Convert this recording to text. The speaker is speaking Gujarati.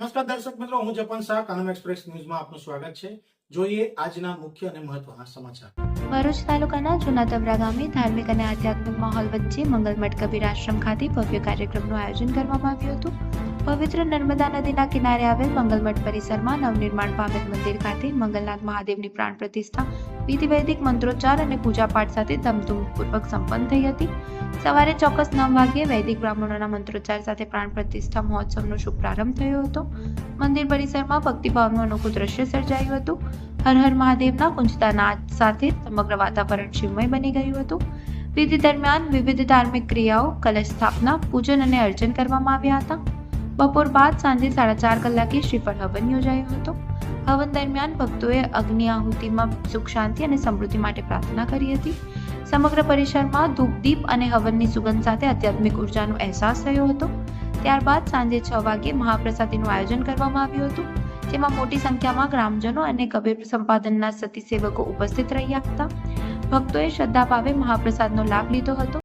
નમસ્કાર દર્શક મિત્રો, હું જપન શાહ, કાનમ એક્સપ્રેસ ન્યૂઝમાં આપનું સ્વાગત છે. જોઈએ આજના મુખ્ય અને મહત્વના સમાચાર. ભરૂચ તાલુકાના જૂના તબરા ગામે ધાર્મિક અને આધ્યાત્મિક માહોલ વચ્ચે મંગલમઠ કબીર આશ્રમ ખાતે ભવ્ય કાર્યક્રમનું આયોજન કરવામાં આવ્યું હતું. પવિત્ર નર્મદા નદીના કિનારે આવેલ મંગલમઠ પરિસરમાં નવનિર્માણ પામેલ મંદિર ખાતે મંગલનાથ મહાદેવની પ્રાણ પ્રતિષ્ઠા વિધિવૈદિક મંત્રોચ્ચાર અને પૂજાપાઠ સાથે ધમધૂમપૂર્વક સંપન્ન થઈ હતી. સવારે ચોક્કસ 9 વાગ્યે વૈદિક બ્રાહ્મણોના મંત્રોચ્ચાર સાથે પ્રાણ પ્રતિષ્ઠા મહોત્સવનો શુભ પ્રારંભ થયો હતો. મંદિર પરિસરમાં ભક્તિભાવનું અનોખું દ્રશ્ય સર્જાયું હતું. હર હર મહાદેવના ગુંજતા નાદ સાથે સમગ્ર વાતાવરણ શિવમય બની ગયું હતું. વિધિ દરમિયાન વિવિધ ધાર્મિક ક્રિયાઓ, કલશ સ્થાપના, પૂજન અને અર્ચન કરવામાં આવ્યા હતા. બપોર બાદ સાંજે 4:30 કલાકે શ્રીફળ હવન યોજાયો હતો. હવન દરમિયાન ભક્તોએ અગ્નિ આહુતિમાં સુખ શાંતિ અને સમૃદ્ધિ માટે પ્રાર્થના કરી હતી. સમગ્ર પરિસરમાં ધૂપ દીપ અને હવનની સુગંધ સાથે આધ્યાત્મિક ઉર્જાનો અહેસાસ થયો હતો. ત્યારબાદ સાંજે 6 વાગ્યે મહાપ્રસાદીનું આયોજન કરવામાં આવ્યું હતું, જેમાં મોટી સંખ્યામાં ગ્રામજનો અને કબીર સંપાદનના સતી સેવકો ઉપસ્થિત રહ્યા હતા. ભક્તોએ શ્રદ્ધા ભાવે મહાપ્રસાદનો લાભ લીધો હતો.